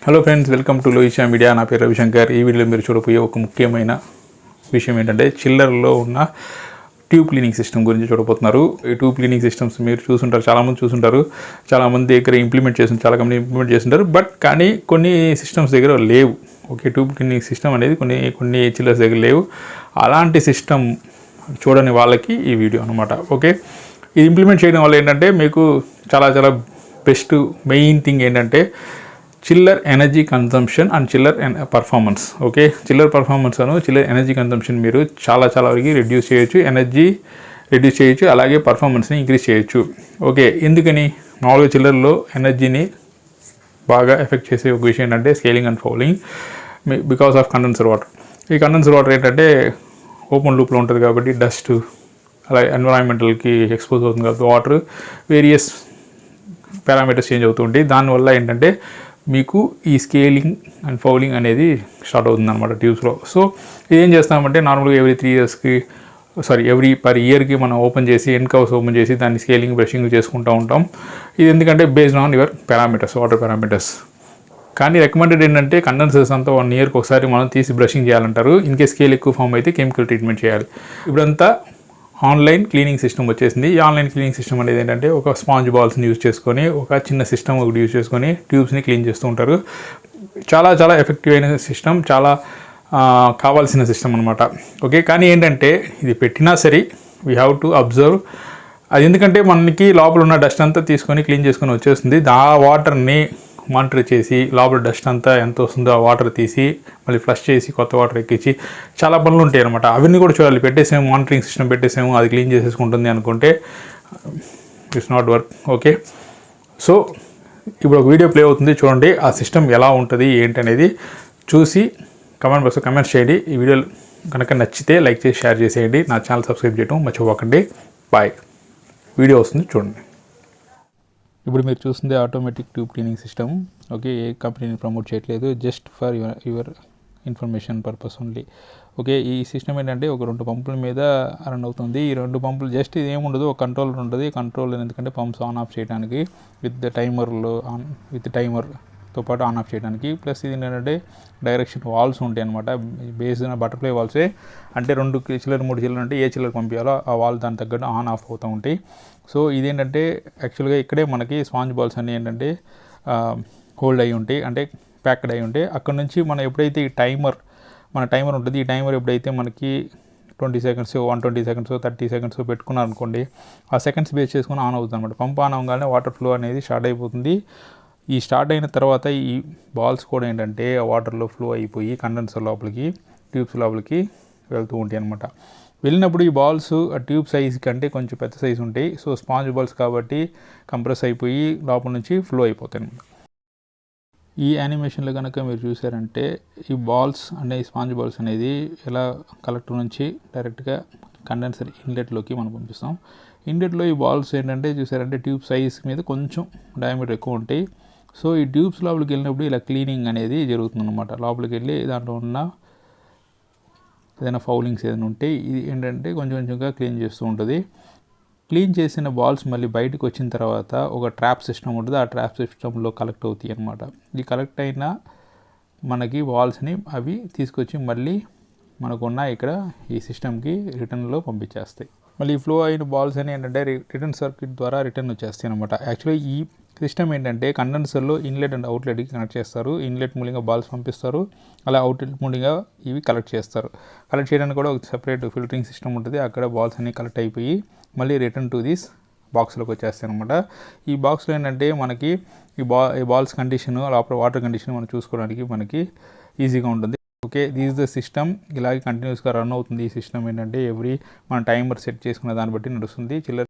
Hello friends, welcome to Loisha media. నా పేరు రవిశంకర్. ఈ వీడియోలో మీరు చూడబోయే ఒక ముఖ్యమైన విషయం ఏంటంటే చిల్లర్లో ఉన్న ట్యూబ్ క్లీనింగ్ సిస్టమ్ గురించి చూడబోతున్నారు. ఈ ట్యూబ్ క్లీనింగ్ సిస్టమ్స్ మీరు చూసుంటారు, చాలామంది చూసుంటారు, చాలామంది దగ్గర ఇంప్లిమెంట్ చేస్తుంటారు, చాలా కంపెనీ ఇంప్లిమెంట్ చేస్తుంటారు. కానీ కొన్ని సిస్టమ్స్ దగ్గర లేవు. ఓకే, ట్యూబ్ క్లీనింగ్ సిస్టమ్ అనేది కొన్ని చిల్లర్స్ దగ్గర లేవు. అలాంటి సిస్టమ్ చూడని వాళ్ళకి ఈ వీడియో అనమాట. ఓకే, ఇది ఇంప్లిమెంట్ చేయడం వల్ల ఏంటంటే మీకు చాలా బెస్ట్ మెయిన్ థింగ్ ఏంటంటే chiller energy consumption and chiller performance. Okay, chiller performance అను చిల్లర్ ఎనర్జీ కన్సంప్షన్ మీరు చాలా వరకు రెడ్యూస్ చేయొచ్చు, ఎనర్జీ రెడ్యూస్ చేయొచ్చు, అలాగే పర్ఫార్మెన్స్ని ఇంక్రీజ్ చేయొచ్చు. ఓకే, ఎందుకని మామూలుగా చిల్లర్లో ఎనర్జీని బాగా ఎఫెక్ట్ చేసే ఒక విషయం ఏంటంటే scaling and fouling because of condenser water. ఈ కండెన్సర్ వాటర్ ఏంటంటే ఓపెన్ లూప్లో ఉంటుంది కాబట్టి డస్ట్ అలాగే ఎన్విరాన్మెంటల్కి ఎక్స్పోజ్ అవుతుంది కాబట్టి వాటర్ వేరియస్ పారామీటర్స్ చేంజ్ అవుతూ ఉంటాయి. దానివల్ల ఏంటంటే మీకు ఈ స్కేలింగ్ అండ్ ఫౌలింగ్ అనేది స్టార్ట్ అవుతుంది అనమాట ట్యూబ్స్లో. సో ఇదేం చేస్తామంటే నార్మల్గా ఎవ్రీ పర్ ఇయర్కి మనం ఓపెన్ చేసి ఎండ్ కవర్స్ ఓపెన్ చేసి దాన్ని స్కేలింగ్ బ్రషింగ్ చేసుకుంటూ ఉంటాం. ఇది ఎందుకంటే based on your parameters, water parameters. కానీ రికమెండెడ్ ఏంటంటే కండెన్సర్స్ అంతా 1 ఇయర్కి ఒకసారి మనం తీసి బ్రషింగ్ చేయాలంటారు. ఇన్కేస్ స్కేల్ ఎక్కువ ఫామ్ అయితే కెమికల్ ట్రీట్మెంట్ చేయాలి. ఇప్పుడంతా ఆన్లైన్ క్లీనింగ్ సిస్టమ్ వచ్చేసింది. ఈ ఆన్లైన్ క్లీనింగ్ సిస్టమ్ అనేది ఏంటంటే ఒక స్పాంజ్ బాల్స్ని యూజ్ చేసుకొని ఒక చిన్న సిస్టమ్ ఒకటి యూజ్ చేసుకొని ట్యూబ్స్ని క్లీన్ చేస్తూ ఉంటారు. చాలా ఎఫెక్టివ్ అయిన సిస్టమ్, చాలా కావాల్సిన సిస్టమ్ అనమాట. ఓకే, కానీ ఏంటంటే ఇది పెట్టినా సరే వీ హ్యావ్ టు అబ్జర్వ్ అది. ఎందుకంటే మనకి లోపల ఉన్న డస్ట్ అంతా తీసుకొని క్లీన్ చేసుకొని వచ్చేస్తుంది. ఆ వాటర్ని మానిటర్ చేసి లోపల డస్ట్ అంతా ఎంత వస్తుందో ఆ వాటర్ తీసి మళ్ళీ ఫ్లష్ చేసి కొత్త వాటర్ ఎక్కించి చాలా పనులు ఉంటాయి అనమాట. అవన్నీ కూడా చూడాలి. పెట్టేసాము, మానిటరింగ్ సిస్టమ్ పెట్టేసాము, అది క్లీన్ చేసేసుకుంటుంది అనుకుంటే it's not work. Okay, so ఇప్పుడు ఒక వీడియో ప్లే అవుతుంది, చూడండి. ఆ సిస్టమ్ ఎలా ఉంటుంది ఏంటి అనేది చూసి కమెంట్ బాక్స్లో కమెంట్స్ చేయండి. ఈ వీడియో కనుక నచ్చితే లైక్ చేసి షేర్ చేసేయండి. నా ఛానల్ సబ్స్క్రైబ్ చేయడం మర్చిపోకండి. బాయ్. వీడియో వస్తుంది, చూడండి. ఇప్పుడు మీరు చూస్తుంది automatic tube cleaning system. Okay, ఏ కంపెనీని ప్రమోట్ చేయట్లేదు, just for your information purpose only. Okay, ఈ సిస్టమ్ ఏంటంటే ఒక 2 పంపుల మీద రన్ అవుతుంది. ఈ 2 పంపులు జస్ట్ ఇది ఏముండదు, ఒక కంట్రోలర్ ఉంటుంది. కంట్రోలర్ ఎందుకంటే పంప్స్ ఆన్ ఆఫ్ చేయడానికి విత్ టైమర్తో పాటు ఆన్ ఆఫ్ చేయడానికి. ప్లస్ ఇది ఏంటంటే డైరెక్షన్ వాల్స్ ఉంటాయి అనమాట. బేస్డ్ బటర్ఫ్లై వాల్సే, అంటే 2 చిల్లర్ 3 చిల్లర్ అంటే ఏ చిల్లర్ పంపించాలో ఆ వాల్ దాని తగ్గట్టు ఆన్ ఆఫ్ అవుతూ ఉంటాయి. సో ఇదేంటంటే యాక్చువల్గా ఇక్కడే మనకి స్పాంజ్ బాల్స్ అన్నీ ఏంటంటే హోల్డ్ అయ్యి ఉంటాయి, అంటే ప్యాక్డ్ అయ్యి ఉంటాయి. అక్కడ నుంచి మనం ఎప్పుడైతే ఈ టైమర్ ఉంటుంది, ఈ టైమర్ ఎప్పుడైతే మనకి 20 సెకండ్స్ 120 సెకండ్స్ 30 సెకండ్స్ పెట్టుకున్నారు అనుకోండి, ఆ సెకండ్స్ బేస్ చేసుకుని ఆన్ అవుతుంది అనమాట. పంప్ ఆన్ అవ్వగానే వాటర్ ఫ్లో అనేది స్టార్ట్ అయిపోతుంది. ఈ స్టార్ట్ అయిన తర్వాత ఈ బాల్స్ కూడా ఏంటంటే వాటర్లో ఫ్లో అయిపోయి కండెన్సర్ లోపలికి, ట్యూబ్స్ లోపలికి వెళ్తూ ఉంటాయి అనమాట. వెళ్ళినప్పుడు ఈ బాల్స్ ఆ ట్యూబ్ సైజ్ కంటే కొంచెం పెద్ద సైజు ఉంటాయి. సో స్పాంజ్ బాల్స్ కాబట్టి కంప్రెస్ అయిపోయి లోపల నుంచి ఫ్లో అయిపోతాయి అనమాట. ఈ యానిమేషన్లో కనుక మీరు చూసారంటే ఈ బాల్స్ అంటే ఈ స్పాంజ్ బాల్స్ అనేది ఎలా కలెక్టర్ నుంచి డైరెక్ట్గా కండెన్సర్ ఇన్లెట్లోకి మనం పంపిస్తాం. ఇన్లెట్లో ఈ బాల్స్ ఏంటంటే చూసారంటే ట్యూబ్ సైజ్ మీద కొంచెం డయామీటర్ ఎక్కువ ఉంటాయి. సో ఈ ట్యూబ్స్ లోపలికి వెళ్ళినప్పుడు ఇలా క్లీనింగ్ అనేది జరుగుతుంది అనమాట. లోపలికి వెళ్ళి దాంట్లో ఉన్న ఏదైనా ఫౌలింగ్స్ ఏదైనా ఉంటే ఇది ఏంటంటే కొంచెంగా క్లీన్ చేస్తూ ఉంటుంది. క్లీన్ చేసిన బాల్స్ మళ్ళీ బయటకు వచ్చిన తర్వాత ఒక ట్రాప్ సిస్టమ్ ఉంటుంది. ఆ ట్రాప్ సిస్టంలో కలెక్ట్ అవుతాయి అనమాట. ఈ కలెక్ట్ అయిన మనకి బాల్స్ని అవి తీసుకొచ్చి మళ్ళీ మనకున్న ఇక్కడ ఈ సిస్టమ్కి రిటర్న్లో పంపించేస్తాయి. మళ్ళీ ఫ్లో అయిన బాల్స్ అని ఏంటంటే రిటర్న్ సర్క్యూట్ ద్వారా రిటర్న్ వచ్చేస్తాయి అనమాట. యాక్చువల్లీ ఈ సిస్టమ్ ఏంటంటే కండెన్సర్లో ఇన్లెట్ అండ్ అవుట్లెట్కి కనెక్ట్ చేస్తారు. ఇన్లెట్ మూలంగా బాల్స్ పంపిస్తారు, అలా అవుట్లెట్ మూలంగా ఇవి కలెక్ట్ చేస్తారు. కలెక్ట్ చేయడానికి కూడా ఒక సెపరేట్ ఫిల్టరింగ్ సిస్టమ్ ఉంటుంది. అక్కడ బాల్స్ అన్నీ కలెక్ట్ అయిపోయి మళ్ళీ రిటర్న్ టు దిస్ బాక్స్లోకి వచ్చేస్తాయి అనమాట. ఈ బాక్స్లో ఏంటంటే మనకి ఈ బాల్స్ కండిషన్, లోపల వాటర్ కండిషన్ మనం చూసుకోవడానికి మనకి ఈజీగా ఉంటుంది. ఓకే, దిస్ ద సిస్టమ్ ఇలాగే కంటిన్యూస్గా రన్ అవుతుంది. ఈ సిస్టమ్ ఏంటంటే మన టైమర్ సెట్ చేసుకున్న దాన్ని బట్టి నడుస్తుంది. చిల్లర